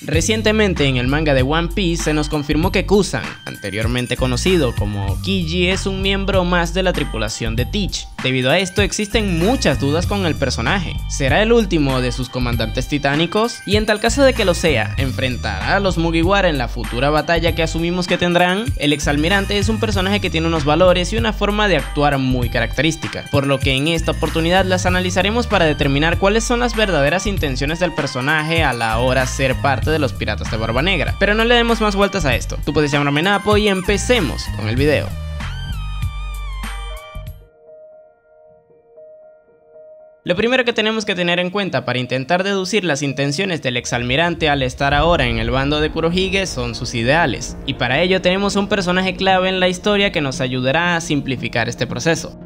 Recientemente en el manga de One Piece se nos confirmó que Kusan, anteriormente conocido como Kiji, es un miembro más de la tripulación de Teach. Debido a esto existen muchas dudas con el personaje. ¿Será el último de sus comandantes titánicos? Y en tal caso de que lo sea, ¿enfrentará a los Mugiwara en la futura batalla que asumimos que tendrán? El exalmirante es un personaje que tiene unos valores y una forma de actuar muy característica, por lo que en esta oportunidad las analizaremos para determinar cuáles son las verdaderas intenciones del personaje a la hora de ser parte de los piratas de Barba Negra. Pero no le demos más vueltas a esto. Tú puedes llamarme Napo y empecemos con el video. Lo primero que tenemos que tener en cuenta para intentar deducir las intenciones del exalmirante al estar ahora en el bando de Kurohige son sus ideales, y para ello tenemos un personaje clave en la historia que nos ayudará a simplificar este proceso.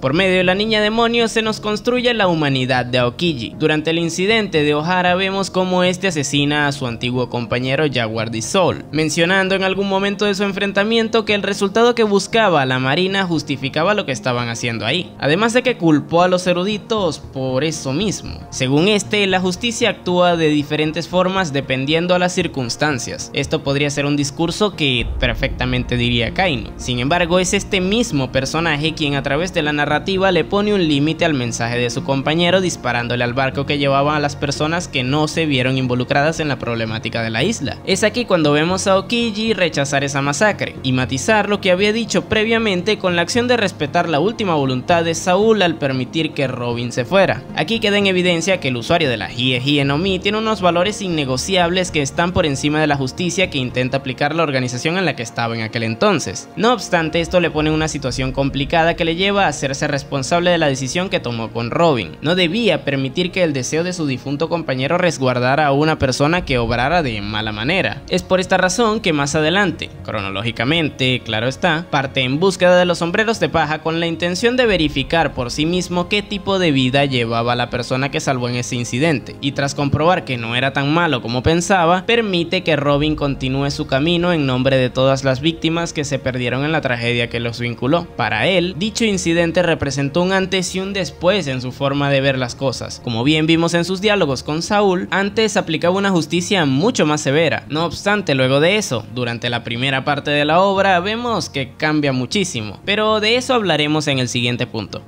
Por medio de la niña demonio se nos construye la humanidad de Aokiji. Durante el incidente de Ohara vemos cómo este asesina a su antiguo compañero Jaguar D. Soul, mencionando en algún momento de su enfrentamiento que el resultado que buscaba la marina justificaba lo que estaban haciendo ahí, además de que culpó a los eruditos por eso mismo. Según este, la justicia actúa de diferentes formas dependiendo a las circunstancias. Esto podría ser un discurso que perfectamente diría Kaino. Sin embargo, es este mismo personaje quien a través de la narrativa le pone un límite al mensaje de su compañero disparándole al barco que llevaba a las personas que no se vieron involucradas en la problemática de la isla. Es aquí cuando vemos a Aokiji rechazar esa masacre y matizar lo que había dicho previamente con la acción de respetar la última voluntad de Saul al permitir que Robin se fuera. Aquí queda en evidencia que el usuario de la Hie Hie no Mi tiene unos valores innegociables que están por encima de la justicia que intenta aplicar la organización en la que estaba en aquel entonces. No obstante, esto le pone en una situación complicada que le lleva a hacerse responsable de la decisión que tomó con Robin. No debía permitir que el deseo de su difunto compañero resguardara a una persona que obrara de mala manera. Es por esta razón que más adelante, cronológicamente, claro está, parte en búsqueda de los sombreros de paja con la intención de verificar por sí mismo qué tipo de vida llevaba la persona que salvó en ese incidente, y tras comprobar que no era tan malo como pensaba, permite que Robin continúe su camino en nombre de todas las víctimas que se perdieron en la tragedia que los vinculó. Para él, dicho incidente representó un antes y un después en su forma de ver las cosas. Como bien vimos en sus diálogos con Saul, antes aplicaba una justicia mucho más severa. No obstante, luego de eso, durante la primera parte de la obra, vemos que cambia muchísimo, pero de eso hablaremos en el siguiente punto.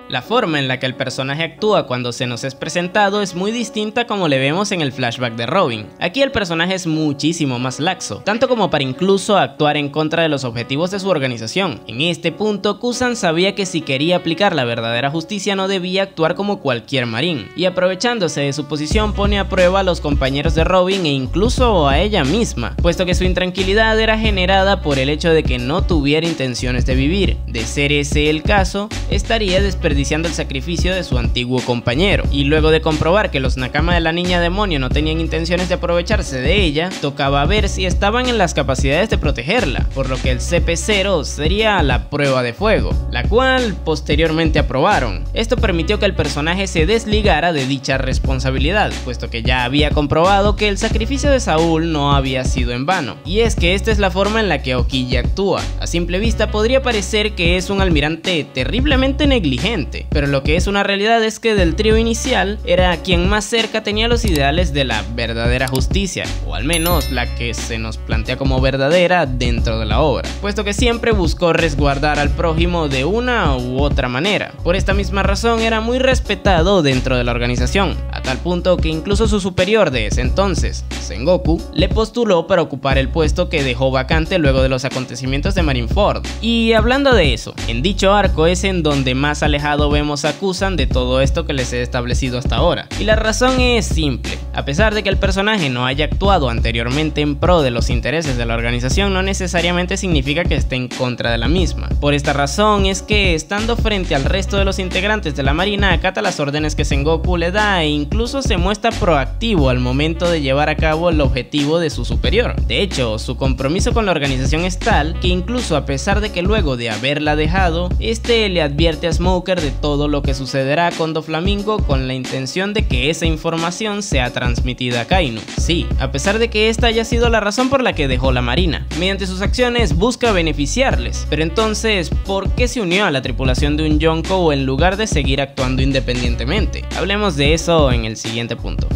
La forma en la que el personaje actúa cuando se nos es presentado es muy distinta como le vemos en el flashback de Robin. Aquí el personaje es muchísimo más laxo, tanto como para incluso actuar en contra de los objetivos de su organización. En este punto, Kusan sabía que si quería aplicar la verdadera justicia no debía actuar como cualquier marín, y aprovechándose de su posición pone a prueba a los compañeros de Robin e incluso a ella misma, puesto que su intranquilidad era generada por el hecho de que no tuviera intenciones de vivir. De ser ese el caso, estaría desperdiciando el sacrificio de su antiguo compañero, y luego de comprobar que los Nakama de la niña demonio no tenían intenciones de aprovecharse de ella, tocaba ver si estaban en las capacidades de protegerla, por lo que el CP0 sería la prueba de fuego, la cual posteriormente aprobaron. Esto permitió que el personaje se desligara de dicha responsabilidad, puesto que ya había comprobado que el sacrificio de Saul no había sido en vano, y es que esta es la forma en la que Aokiji actúa. A simple vista podría parecer que es un almirante terriblemente negligente, pero lo que es una realidad es que del trío inicial era quien más cerca tenía los ideales de la verdadera justicia, o al menos la que se nos plantea como verdadera dentro de la obra, puesto que siempre buscó resguardar al prójimo de una u otra manera. Por esta misma razón era muy respetado dentro de la organización, a tal punto que incluso su superior de ese entonces, Sengoku, le postuló para ocupar el puesto que dejó vacante luego de los acontecimientos de Marineford. Y hablando de eso, en dicho arco es en donde más alejado vemos a Kusan de todo esto que les he establecido hasta ahora, y la razón es simple. A pesar de que el personaje no haya actuado anteriormente en pro de los intereses de la organización, no necesariamente significa que esté en contra de la misma. Por esta razón es que, estando frente al resto de los integrantes de la marina, acata las órdenes que Sengoku le da e incluso se muestra proactivo al momento de llevar a cabo el objetivo de su superior. De hecho, su compromiso con la organización es tal que incluso a pesar de que luego de haberla dejado, este le advierte a Smoker de todo lo que sucederá con Doflamingo con la intención de que esa información sea transmitida a Kainu. Sí, a pesar de que esta haya sido la razón por la que dejó la marina. Mediante sus acciones busca beneficiarles, pero entonces, ¿por qué se unió a la tripulación de un Yonkou en lugar de seguir actuando independientemente? Hablemos de eso en el siguiente punto.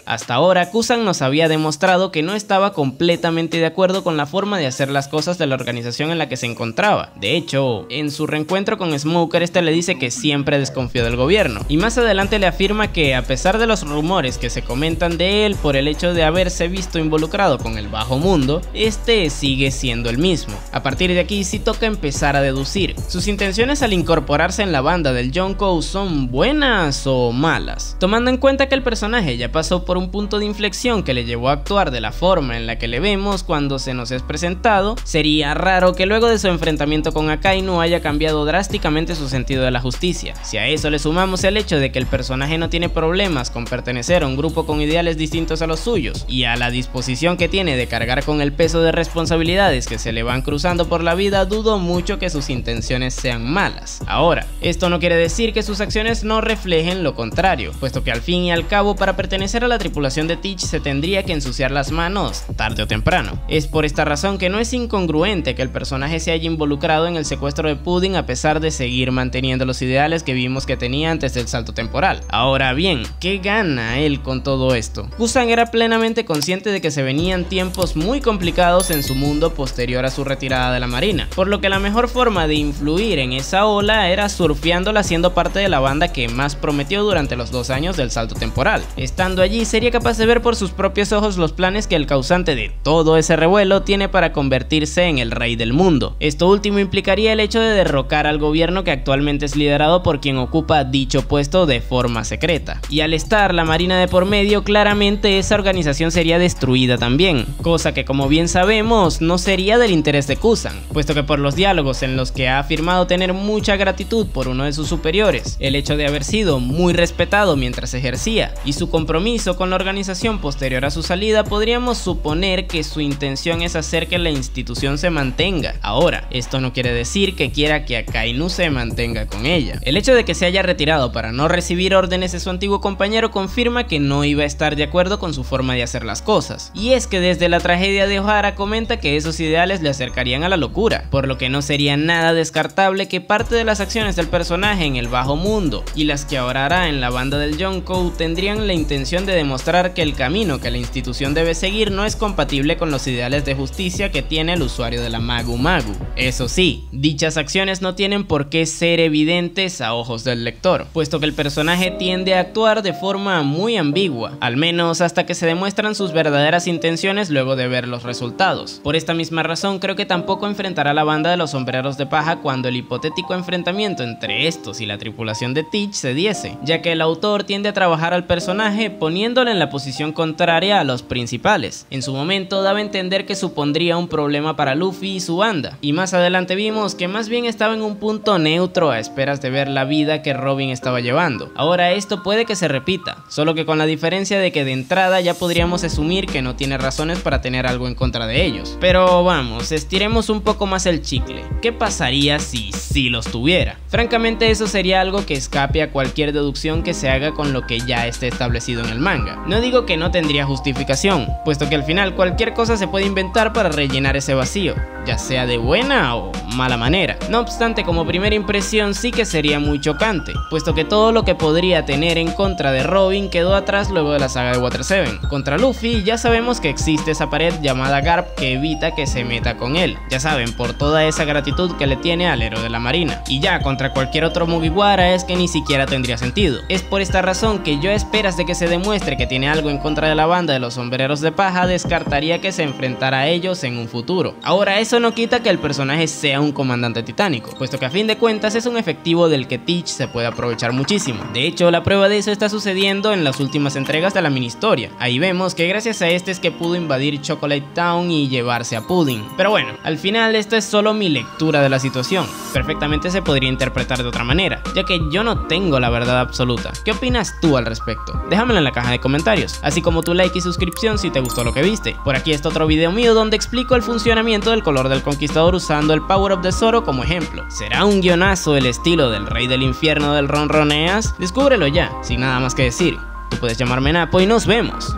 Hasta ahora, Kuzan nos había demostrado que no estaba completamente de acuerdo con la forma de hacer las cosas de la organización en la que se encontraba. De hecho, en su reencuentro con Smoker, este le dice que siempre desconfió del gobierno, y más adelante le afirma que a pesar de los rumores que se comentan de él por el hecho de haberse visto involucrado con el bajo mundo, este sigue siendo el mismo. A partir de aquí sí toca empezar a deducir, ¿sus intenciones al incorporarse en la banda del Yonkou son buenas o malas? Tomando en cuenta que el personaje ya pasó por un punto de inflexión que le llevó a actuar de la forma en la que le vemos cuando se nos es presentado, sería raro que luego de su enfrentamiento con Akainu haya cambiado drásticamente su sentido de la justicia. Si a eso le sumamos el hecho de que el personaje no tiene problemas con pertenecer a un grupo con ideales distintos a los suyos, y a la disposición que tiene de cargar con el peso de responsabilidades que se le van cruzando por la vida, dudo mucho que sus intenciones sean malas. Ahora, esto no quiere decir que sus acciones no reflejen lo contrario, puesto que al fin y al cabo, para pertenecer a la tripulación de Teach se tendría que ensuciar las manos tarde o temprano. Es por esta razón que no es incongruente que el personaje se haya involucrado en el secuestro de Pudding a pesar de seguir manteniendo los ideales que vimos que tenía antes del salto temporal. Ahora bien, ¿qué gana él con todo esto? Kuzan era plenamente consciente de que se venían tiempos muy complicados en su mundo posterior a su retirada de la marina, por lo que la mejor forma de influir en esa ola era surfeándola siendo parte de la banda que más prometió durante los 2 años del salto temporal. Estando allí sería capaz de ver por sus propios ojos los planes que el causante de todo ese revuelo tiene para convertirse en el rey del mundo. Esto último implicaría el hecho de derrocar al gobierno que actualmente es liderado por quien ocupa dicho puesto de forma secreta. Y al estar la marina de por medio, claramente esa organización sería destruida también, cosa que como bien sabemos no sería del interés de Kuzan, puesto que por los diálogos en los que ha afirmado tener mucha gratitud por uno de sus superiores, el hecho de haber sido muy respetado mientras ejercía y su compromiso con la organización posterior a su salida, podríamos suponer que su intención es hacer que la institución se mantenga. Ahora, esto no quiere decir que quiera que Akainu se mantenga con ella. El hecho de que se haya retirado para no recibir órdenes de su antiguo compañero confirma que no iba a estar de acuerdo con su forma de hacer las cosas. Y es que desde la tragedia de Ohara comenta que esos ideales le acercarían a la locura, por lo que no sería nada descartable que parte de las acciones del personaje en el bajo mundo y las que ahora hará en la banda del Yonkou tendrían la intención de demostrar que el camino que la institución debe seguir no es compatible con los ideales de justicia que tiene el usuario de la Magu Magu. Eso sí, dichas acciones no tienen por qué ser evidentes a ojos del lector, puesto que el personaje tiende a actuar de forma muy ambigua, al menos hasta que se demuestran sus verdaderas intenciones luego de ver los resultados. Por esta misma razón creo que tampoco enfrentará a la banda de los sombreros de paja cuando el hipotético enfrentamiento entre estos y la tripulación de Teach se diese, ya que el autor tiende a trabajar al personaje poniéndole en la posición contraria a los principales. En su momento daba a entender que supondría un problema para Luffy y su banda, y más adelante vimos que más bien estaba en un punto neutro a esperas de ver la vida que Robin estaba llevando. Ahora esto puede que se repita, solo que con la diferencia de que de entrada ya podríamos asumir que no tiene razones para tener algo en contra de ellos. Pero vamos, estiremos un poco más el chicle. ¿Qué pasaría si sí los tuviera? Francamente eso sería algo que escape a cualquier deducción que se haga con lo que ya esté establecido en el manga. No digo que no tendría justificación, puesto que al final cualquier cosa se puede inventar para rellenar ese vacío, ya sea de buena o mala manera. No obstante, como primera impresión sí que sería muy chocante, puesto que todo lo que podría tener en contra de Robin quedó atrás luego de la saga de Water 7. Contra Luffy ya sabemos que existe esa pared llamada Garp que evita que se meta con él, ya saben, por toda esa gratitud que le tiene al héroe de la marina. Y ya contra cualquier otro Mugiwara es que ni siquiera tendría sentido. Es por esta razón que yo, a esperas de que se demuestre que tiene algo en contra de la banda de los sombreros de paja, descartaría que se enfrentara a ellos en un futuro. Ahora eso no quita que el personaje sea un comandante titánico, puesto que a fin de cuentas es un efectivo del que Teach se puede aprovechar muchísimo. De hecho, la prueba de eso está sucediendo en las últimas entregas de la mini historia. Ahí vemos que gracias a este es que pudo invadir Chocolate Town y llevarse a Pudding. Pero bueno, al final esta es solo mi lectura de la situación. Perfectamente se podría interpretar de otra manera, ya que yo no tengo la verdad absoluta. ¿Qué opinas tú al respecto? Déjamelo en la caja de comentarios. comentarios, así como tu like y suscripción si te gustó lo que viste. Por aquí está otro video mío donde explico el funcionamiento del color del conquistador usando el Power Up de Zoro como ejemplo. ¿Será un guionazo el estilo del Rey del Infierno del Ronroneas? Descúbrelo ya, sin nada más que decir. Tú puedes llamarme Napo y nos vemos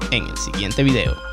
en el siguiente video.